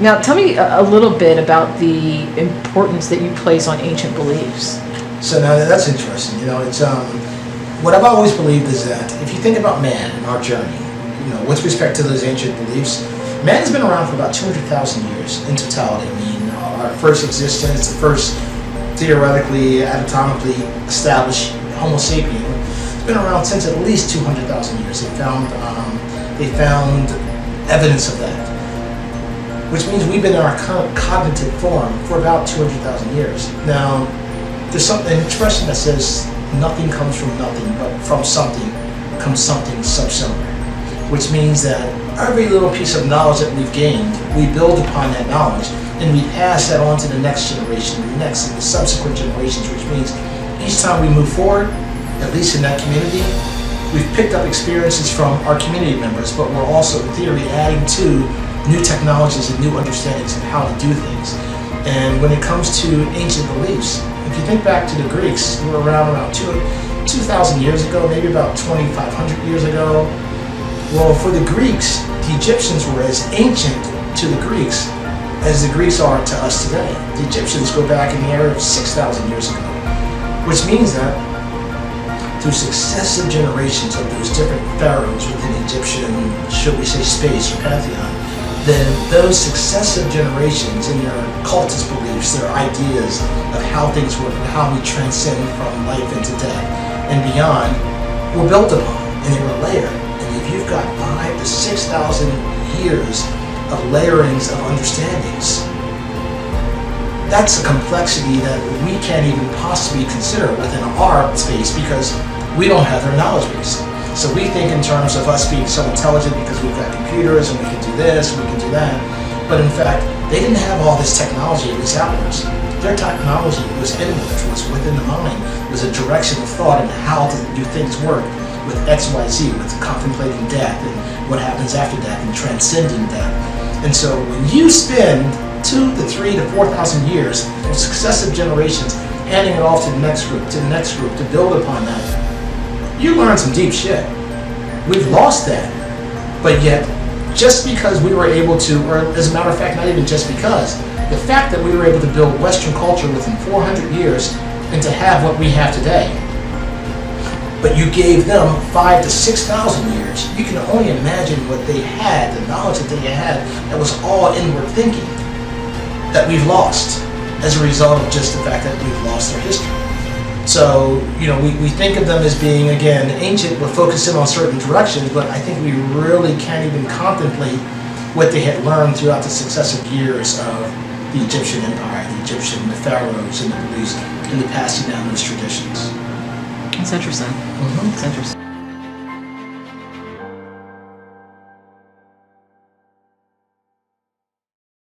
Now, tell me a little bit about the importance that you place on ancient beliefs. So now that's interesting. You know, it's what I've always believed is that if you think about man and our journey, you know, with respect to those ancient beliefs, man has been around for about 200,000 years in totality. I mean, our first existence, the first theoretically, anatomically established Homo sapien, it's been around since at least 200,000 years. They found evidence of that, which means we've been in our current cognitive form for about 200,000 years. Now, there's an expression that says, nothing comes from nothing, but from something comes something subsimilar, which means that every little piece of knowledge that we've gained, we build upon that knowledge, and we pass that on to the next generation, the next and the subsequent generations, which means each time we move forward, at least in that community, we've picked up experiences from our community members, but we're also, in theory, adding to new technologies and new understandings of how to do things. And when it comes to ancient beliefs, if you think back to the Greeks, who were around 2,000 years ago, maybe about 2,500 years ago. Well, for the Greeks, the Egyptians were as ancient to the Greeks as the Greeks are to us today. The Egyptians go back in the era of 6,000 years ago, which means that through successive generations of those different pharaohs within Egyptian, should we say, space or pantheon, then those successive generations in their cultist beliefs, their ideas of how things work and how we transcend from life into death and beyond were built upon, and they were layered. And if you've got 5,000 to 6,000 years of layerings of understandings, that's a complexity that we can't even possibly consider within our space because we don't have their knowledge base. So we think in terms of us being so intelligent because we've got computers and we can do this and we can do that. But in fact, they didn't have all this technology, at least outwards. Their technology was inwards, was within the mind, was a direction of thought and how to do things work with X, Y, Z, with contemplating death and what happens after death and transcending death. And so when you spend 2,000 to 3,000 to 4,000 years of successive generations handing it off to the next group, to build upon that, you learn some deep shit. We've lost that. But yet, just because we were able to, or as a matter of fact, not even just because, the fact that we were able to build Western culture within 400 years and to have what we have today, but you gave them 5,000 to 6,000 years, you can only imagine what they had, the knowledge that they had, that was all inward thinking, that we've lost as a result of just the fact that we've lost their history. So, you know, we think of them as being, again, ancient, we're focused in on certain directions, but I think we really can't even contemplate what they had learned throughout the successive years of the Egyptian empire, the pharaohs and the beliefs, and the passing down those traditions. It's interesting. Mm-hmm. It's interesting.